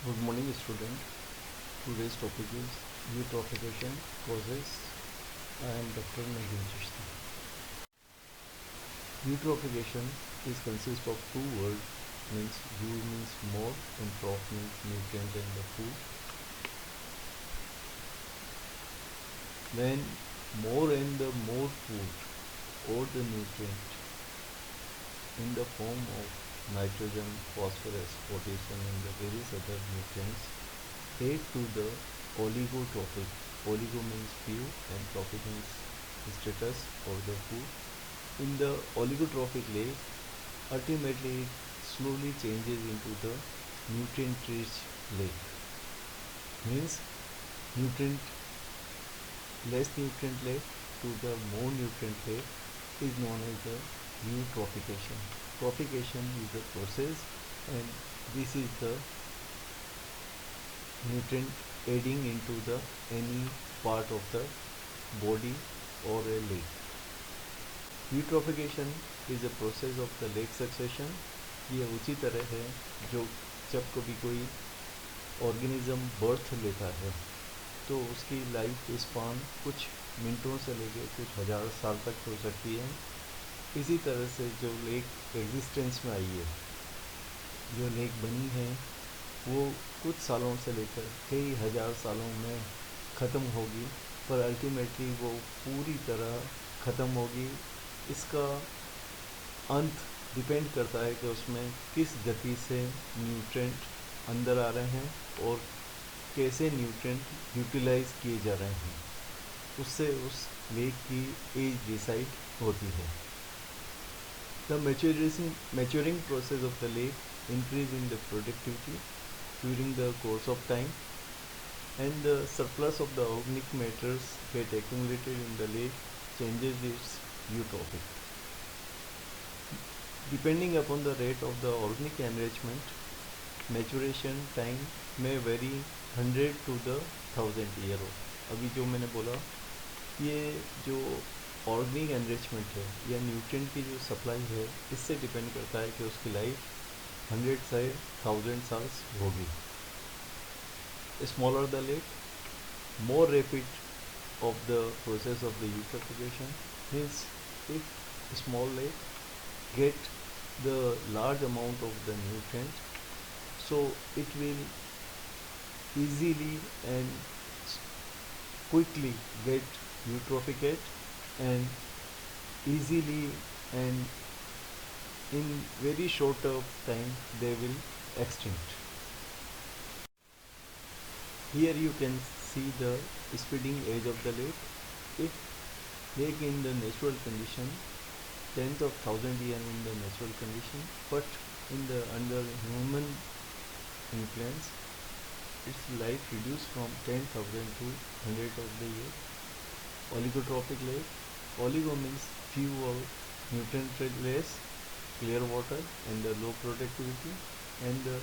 Good morning, student. Today's topic is eutrophication causes. I am Dr. Nagin Chishti. Eutrophication is consist of two words, means eu means more and troph means nutrient and the food. When more and the more food or the nutrient in the form of nitrogen, phosphorus, potassium and the various other nutrients aid to the oligotrophic. Oligo means few and trophic means status or the food. In the oligotrophic lake, ultimately it slowly changes into the nutrient-rich lake. Means nutrient less nutrient lake to the more nutrient lake is known as the eutrophication. Trophication is the process, and this is the nutrient adding into the any part of the body or a lake. Eutrophication is a process of the lake succession. ये उसी तरह है जो जब कभी कोई organism birth लेता है तो उसकी लाइफ स्पान कुछ मिनटों से लेकर कुछ हज़ार साल तक हो सकती है. इसी तरह से जो लेक एग्जिस्टेंस में आई है, जो लेक बनी है, वो कुछ सालों से लेकर कई हज़ार सालों में ख़त्म होगी, पर अल्टीमेटली वो पूरी तरह ख़त्म होगी. इसका अंत डिपेंड करता है कि उसमें किस गति से न्यूट्रेंट अंदर आ रहे हैं और कैसे न्यूट्रेंट यूटिलाइज किए जा रहे हैं. उससे उस लेक की एज डिसाइड होती है. The maturing process of the lake increase in the productivity during the course of time, and the surplus of the organic matters get accumulated in the lake changes its eutrophic. Depending upon the rate of the organic enrichment, maturation time may vary 100 to the 1000 year. अभी जो मैंने बोला, ये जो organic enrichment है या nutrient की जो सप्लाई है, इससे डिपेंड करता है कि उसकी लाइफ 100 से 1000 साल्स होगी. Smaller the lake, more rapid of the process of the eutrophication. Means if small lake get the large amount of the nutrient, so it will easily and quickly get eutrophicated and easily and in very short of time they will extinct. Here you can see the speeding age of the lake. If lake in the natural condition, tens of thousand years in the natural condition, but in the under human influence, its life reduced from 10,000 to 100 of the year. Oligotrophic lake. Oligo means few or nutrient less, clear water and the low productivity, and the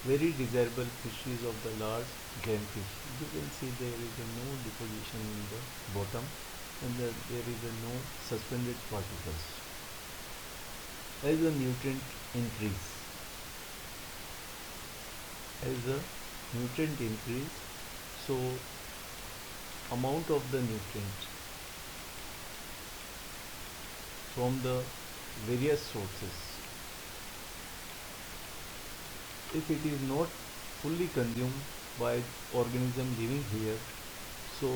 very desirable fishes of the large game fish. You can see there is no deposition in the bottom, and there is no suspended particles. As the nutrient increase, so amount of the nutrient from the various sources, if it is not fully consumed by organism living here, so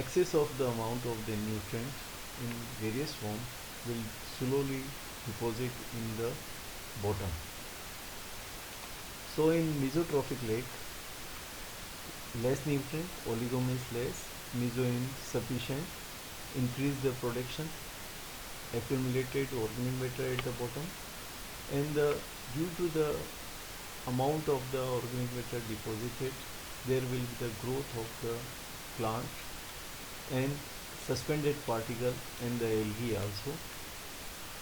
excess of the amount of the nutrient in various form will slowly deposit in the bottom. So in mesotrophic lake, less nutrient, oligo means less, meso insufficient, increase the production, accumulated organic matter at the bottom, and due to the amount of the organic matter deposited, there will be the growth of the plant and suspended particle and the algae also.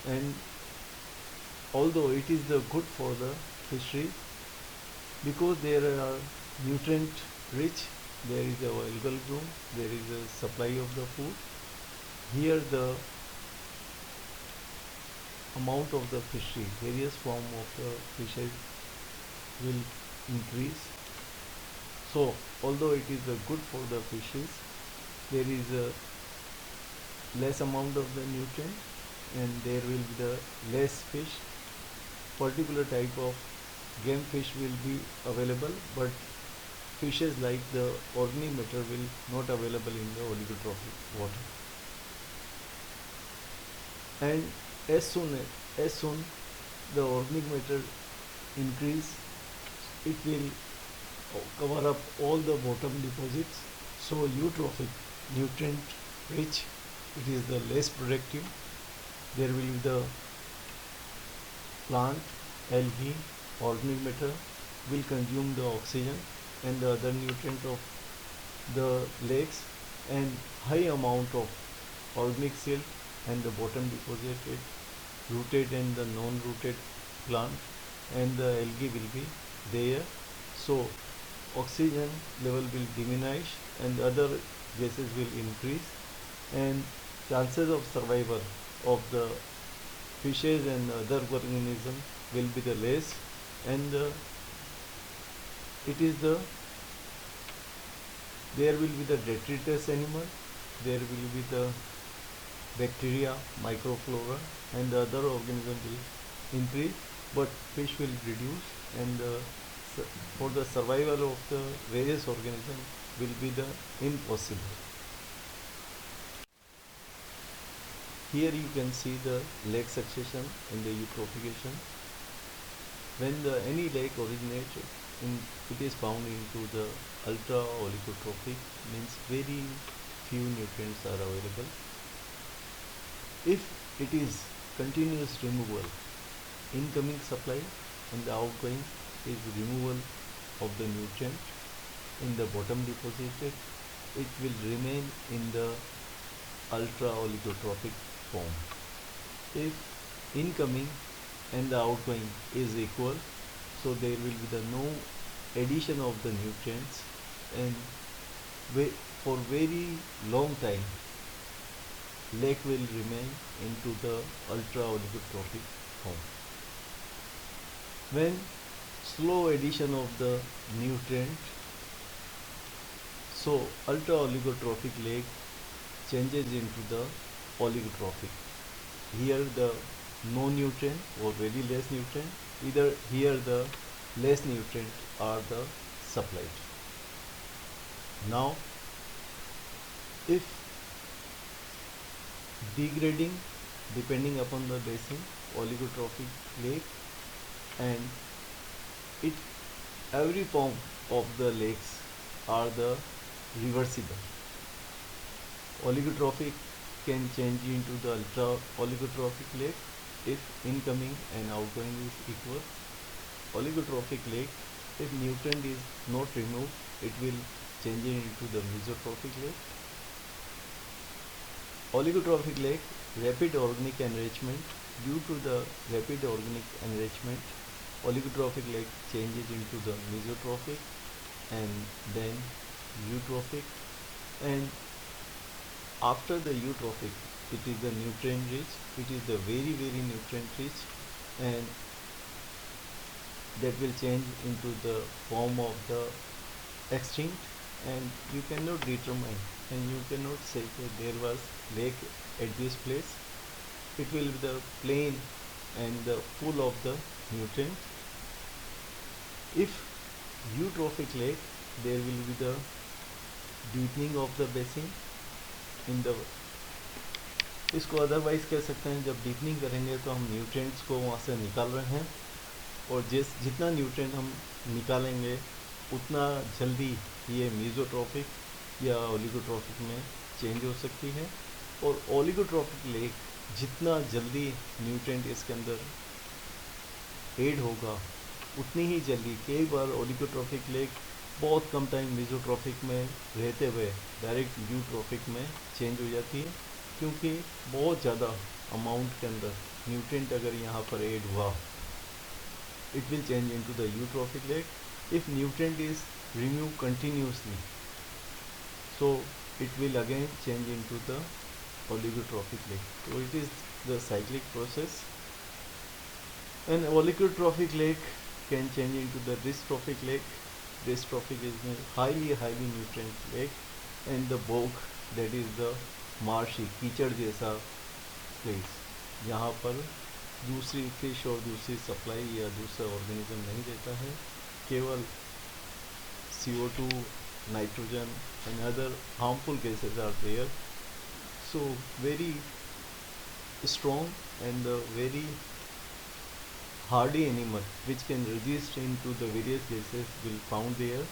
And although it is the good for the fishery, because there are nutrient rich, there is a algal bloom, there is a supply of the food. Here the amount of the fishery, various form of the fishes will increase. So although it is good for the fishes, there is a less amount of the nutrient and there will be the less fish. Particular type of game fish will be available, but fishes like the organic matter will not available in the oligotrophic water. And as soon the organic matter increase, it will cover up all the bottom deposits. So eutrophic, nutrient rich, it is the less productive. There will be the plant, algae, organic matter will consume the oxygen and the other nutrient of the lakes, and high amount of organic silt and the bottom deposited rooted and the non-rooted plant, and the algae will be there. So oxygen level will diminish and other gases will increase, and chances of survival of the fishes and other organisms will be the less, and it is the there will be the detritus animal, there will be the bacteria, microflora, and the other organism will increase, but fish will reduce, and for the survival of the various organisms will be the impossible. Here you can see the lake succession in the eutrophication. When any lake originates, it is found into the ultra oligotrophic, means very few nutrients are available. If it is continuous removal, incoming supply and the outgoing is removal of the nutrient in the bottom deposited, it will remain in the ultra oligotrophic form. If incoming and the outgoing is equal, so there will be the no addition of the nutrients, and for very long time lake will remain into the ultra oligotrophic form. When slow addition of the nutrient, so ultra oligotrophic lake changes into the oligotrophic. Here the no nutrient or very less nutrient, either here the less nutrient are the supplied. Now if degrading depending upon the basin, oligotrophic lake, and it every form of the lakes are the reversible. Oligotrophic can change into the ultra oligotrophic lake if incoming and outgoing is equal. Oligotrophic lake, if nutrient is not removed, it will change into the mesotrophic lake. Oligotrophic lake, rapid organic enrichment. Due to the rapid organic enrichment, oligotrophic lake changes into the mesotrophic and then eutrophic, and after the eutrophic it is the nutrient rich, it is the very nutrient rich, and that will change into the form of the extinct, and you cannot determine and you cannot say that there was lake at this place. It will be the plain and the full of the nutrient. If eutrophic lake, there will be the deepening of the basin in the, इसको otherwise कह सकते हैं जब deepening करेंगे तो हम nutrients को वहाँ से निकाल रहे हैं, और जितना न्यूट्रिएंट हम निकालेंगे उतना जल्दी ये मेसोट्रॉफिक या ओलिगोट्रॉफिक में चेंज हो सकती है, और ओलिगोट्रॉफिक लेक जितना जल्दी न्यूट्रिएंट इसके अंदर ऐड होगा उतनी ही जल्दी, कई बार ओलिगोट्रॉफिक लेक बहुत कम टाइम मेसोट्रॉफिक में रहते हुए डायरेक्ट यूट्रॉफिक में चेंज हो जाती है, क्योंकि बहुत ज़्यादा अमाउंट के अंदर न्यूट्रिएंट अगर यहाँ पर ऐड हुआ, it will change into the eutrophic lake. If nutrient is removed continuously, so it will again change into the oligotrophic lake. So it is the cyclic process. An oligotrophic lake can change into the dystrophic lake. Dystrophic is a highly nutrient lake, and the bog, that is the marshy कीचड़ जैसा place, जहाँ पर दूसरी fish और दूसरी supply या दूसरा organism नहीं देता है, केवल CO2, nitrogen and other harmful gases are there. So very strong and very hardy animal which can resist into the various gases will found there,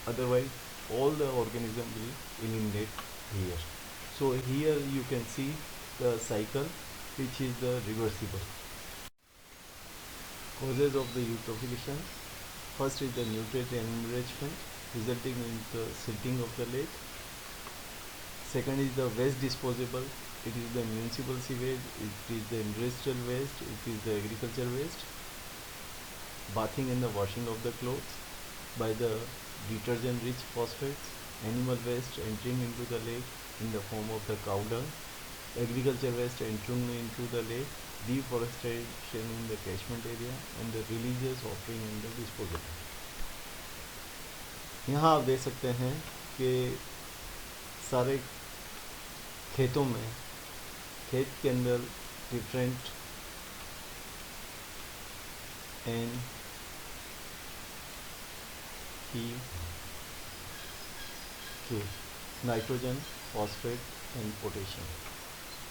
otherwise all the organism will eliminate here. So here you can see the cycle which is the reversible. Causes of the eutrophication: first is the nutrient enrichment resulting in the silting of the lake. Second is the waste disposable. It is the municipal sewage, it is the industrial waste, it is the agriculture waste. Bathing and the washing of the clothes by the detergent rich phosphates. Animal waste entering into the lake in the form of the cow dung. Agriculture waste entering into the lake. Deforestation in the catchment area and the religious offering in the disposal. यहाँ आप देख सकते हैं कि सारे खेतों में, खेत के अंदर डिफरेंट एन पी के nitrogen, phosphate and potassium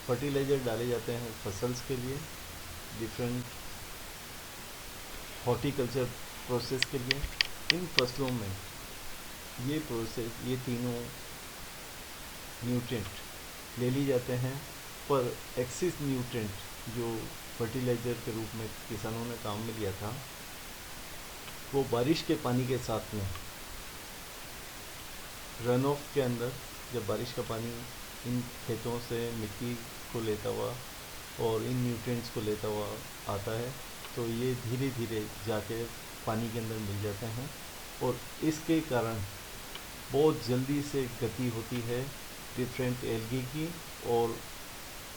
fertiliser डाले जाते हैं फसल्स के लिए, डिफरेंट हॉर्टिकल्चर प्रोसेस के लिए। इन फसलों में ये प्रोसेस, ये तीनों न्यूट्रिएंट ले ली जाते हैं, पर एक्सिस न्यूट्रिएंट जो फर्टिलाइज़र के रूप में किसानों ने काम में लिया था, वो बारिश के पानी के साथ में रन ऑफ के अंदर, जब बारिश का पानी इन खेतों से मिट्टी को लेता हुआ और इन न्यूट्रिएंट्स को लेता हुआ आता है, तो ये धीरे धीरे जाके पानी के अंदर मिल जाते हैं और इसके कारण बहुत जल्दी से गति होती है डिफरेंट एल्गी की और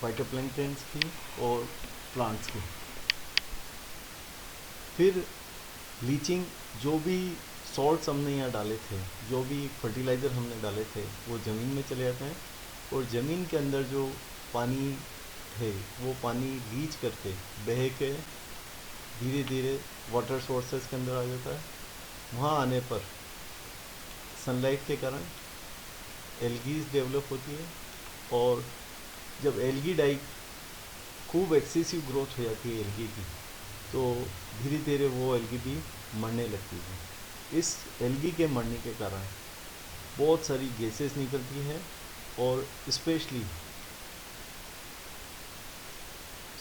फाइटोप्लैंक्टन्स की और प्लांट्स की। फिर लीचिंग, जो भी सॉल्ट्स हमने यहाँ डाले थे, जो भी फर्टिलाइज़र हमने डाले थे, वो ज़मीन में चले जाते हैं और ज़मीन के अंदर जो पानी थे वो पानी लीच करके बह के धीरे धीरे वाटर सोर्सेस के अंदर आ जाता है। वहाँ आने पर सनलाइट के कारण एल्गीज डेवलप होती है और जब एल्गी डाई खूब एक्सेसिव ग्रोथ हो जाती है एल्गी की, तो धीरे धीरे वो एल्गी भी मरने लगती है। इस एल्गी के मरने के कारण बहुत सारी गैसेस निकलती हैं और स्पेशली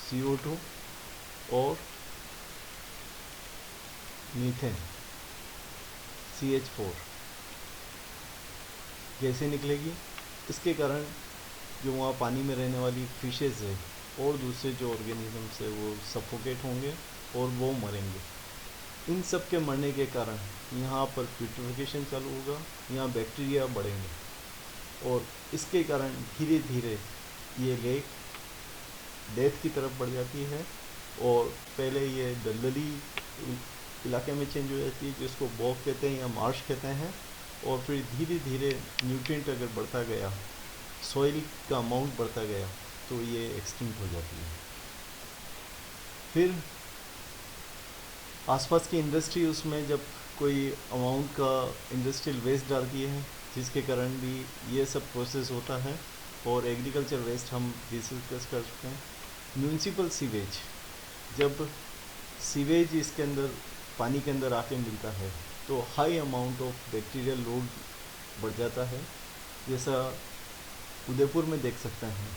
CO2 और मीथेन CH4 गैसें निकलेगी। इसके कारण जो वहाँ पानी में रहने वाली फिशेज़ है और दूसरे जो ऑर्गेनिजम्स है वो सफोकेट होंगे और वो मरेंगे। इन सब के मरने के कारण यहाँ पर प्यूट्रिफिकेशन चालू होगा, यहाँ बैक्टीरिया बढ़ेंगे और इसके कारण धीरे धीरे ये लेक डेथ की तरफ बढ़ जाती है और पहले ये दलदली इलाके में चेंज हो जाती है, जिसको बॉग कहते हैं या मार्श कहते हैं, और फिर धीरे धीरे न्यूट्रिएंट अगर बढ़ता गया, सॉइल का अमाउंट बढ़ता गया, तो ये एक्सटिंक्ट हो जाती है। फिर आसपास की इंडस्ट्री उसमें जब कोई अमाउंट का इंडस्ट्रियल वेस्ट डालती है, जिसके कारण भी ये सब प्रोसेस होता है और एग्रीकल्चर वेस्ट हम डिस्कस कर सकते हैं। म्यूनिसिपल सीवेज, जब सीवेज इसके अंदर पानी के अंदर आके मिलता है तो high amount of bacterial load बढ़ जाता है। जैसा उदयपुर में देख सकते हैं,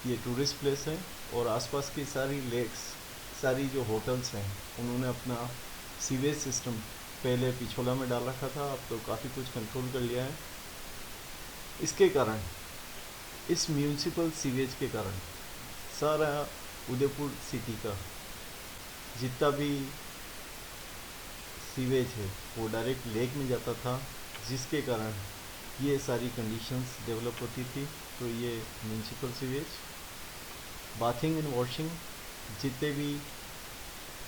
ये टूरिस्ट प्लेस है और आसपास की सारी लेक्स, सारी जो होटल्स हैं, उन्होंने अपना सीवेज सिस्टम पहले पिछोला में डाल रखा था, अब तो काफ़ी कुछ कंट्रोल कर लिया है। इसके कारण, इस म्यूनिसिपल सीवेज के कारण सारा उदयपुर सिटी का जितना भी सीवेज है वो डायरेक्ट लेक में जाता था, जिसके कारण ये सारी कंडीशंस डेवलप होती थी। तो ये municipal sewage, bathing and washing, जितने भी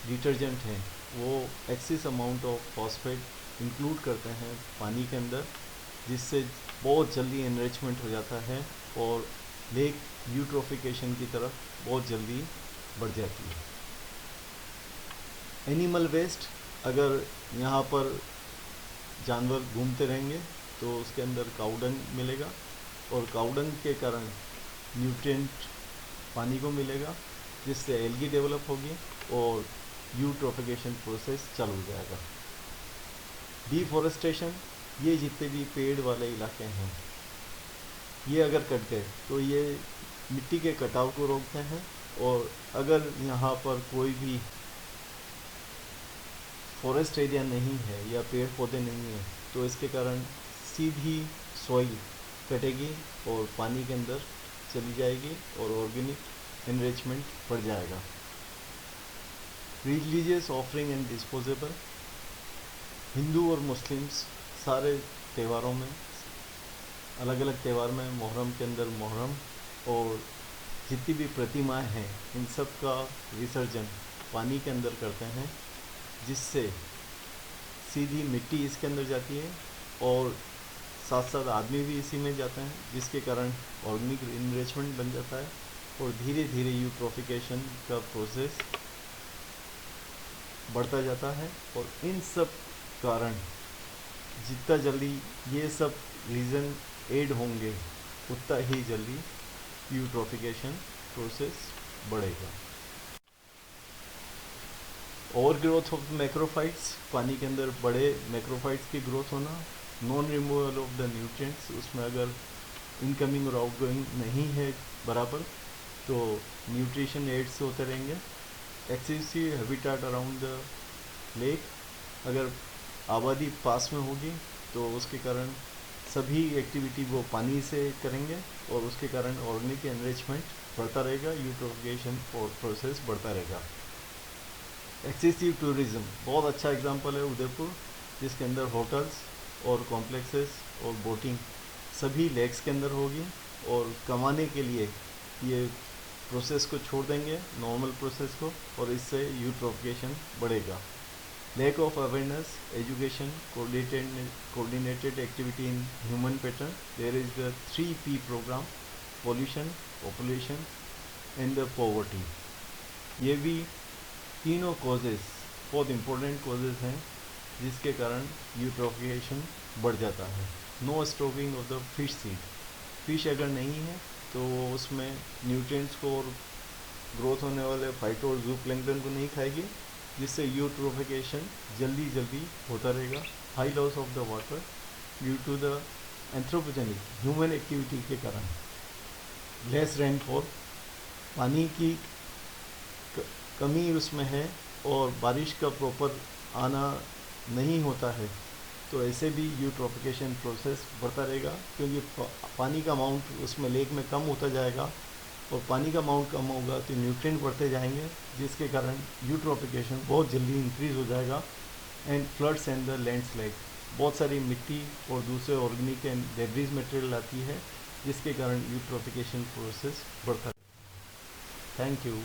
डिटर्जेंट हैं वो excess amount of phosphate include करते हैं पानी के अंदर, जिससे बहुत जल्दी एनरिचमेंट हो जाता है और लेक यूट्रोफिकेशन की तरफ बहुत जल्दी बढ़ जाती है। एनिमल वेस्ट, अगर यहाँ पर जानवर घूमते रहेंगे तो उसके अंदर काउडंग मिलेगा और काउडंग के कारण न्यूट्रिएंट पानी को मिलेगा, जिससे एल्गी डेवलप होगी और यूट्रोफिकेशन प्रोसेस चालू हो जाएगा। डिफॉरेस्टेशन, ये जितने भी पेड़ वाले इलाके हैं ये अगर कट गए तो ये मिट्टी के कटाव को रोकते हैं, और अगर यहाँ पर कोई भी फॉरेस्ट एरिया नहीं है या पेड़ पौधे नहीं हैं तो इसके कारण सीधी सॉइल कटेगी और पानी के अंदर चली जाएगी और ऑर्गेनिक एनरिचमेंट बढ़ जाएगा। Religious offering and disposable, Hindu और मुस्लिम्स सारे त्योहारों में, अलग अलग त्यौहार में, मुहर्रम के अंदर मुहर्रम और जितनी भी प्रतिमाएं हैं इन सब का विसर्जन पानी के अंदर करते हैं, जिससे सीधी मिट्टी इसके अंदर जाती है और साथ साथ आदमी भी इसी में जाते हैं, जिसके कारण ऑर्गेनिक इनरिचमेंट बन जाता है और धीरे धीरे यूट्रोफिकेशन का प्रोसेस बढ़ता जाता है। और इन सब कारण जितना जल्दी ये सब रीज़न ऐड होंगे उतना ही जल्दी यूट्रोफिकेशन प्रोसेस बढ़ेगा। ओवर ग्रोथ ऑफ मैक्रोफाइट्स, पानी के अंदर बड़े मैक्रोफाइट्स की ग्रोथ होना, non removal of the nutrients, उसमें अगर इनकमिंग और आउटगोइंग नहीं है बराबर तो न्यूट्रिशन एड्स होते रहेंगे। Excessive habitat around the lake, अगर आबादी पास में होगी तो उसके कारण सभी एक्टिविटी वो पानी से करेंगे और उसके कारण ऑर्गेनिक एनरिचमेंट बढ़ता रहेगा, यूट्रोफिकेशन प्रोसेस बढ़ता रहेगा। एक्सेसिव टूरिज्म, बहुत अच्छा एग्जांपल है उदयपुर, जिसके अंदर होटल्स और कॉम्प्लेक्सेस और बोटिंग सभी लेक्स के अंदर होगी और कमाने के लिए ये प्रोसेस को छोड़ देंगे, नॉर्मल प्रोसेस को, और इससे यूट्रोफिकेशन बढ़ेगा। Lack of awareness, education, coordinated activity in human pattern, there is the 3P programme, pollution, population and the poverty. ये भी तीनों कॉजेस बहुत इम्पोर्टेंट कॉजेस हैं जिसके कारण यूट्रोफिकेशन बढ़ जाता है। No stocking of the fish seed, fish अगर नहीं है तो वो उसमें न्यूट्रिएंट्स को और ग्रोथ होने वाले फाइटो और जूप्लैंक्टन को नहीं खाएगी, जिससे यूट्रोफिकेशन जल्दी जल्दी होता रहेगा। High loss of the water due to the anthropogenic human activity के कारण, लेस रेनफॉल, पानी की कमी उसमें है और बारिश का प्रॉपर आना नहीं होता है, तो ऐसे भी यूट्रोफिकेशन प्रोसेस बढ़ता रहेगा, क्योंकि पानी का अमाउंट उसमें लेक में कम होता जाएगा और पानी का अमाउंट कम होगा तो न्यूट्रिएंट बढ़ते जाएंगे, जिसके कारण यूट्रोफिकेशन बहुत जल्दी इंक्रीज़ हो जाएगा। And floods and the landslide, बहुत सारी मिट्टी और दूसरे ऑर्गेनिक एंड डेब्रिज मटेरियल आती है, जिसके कारण यूट्रोफिकेशन प्रोसेस बढ़ता है। Thank you.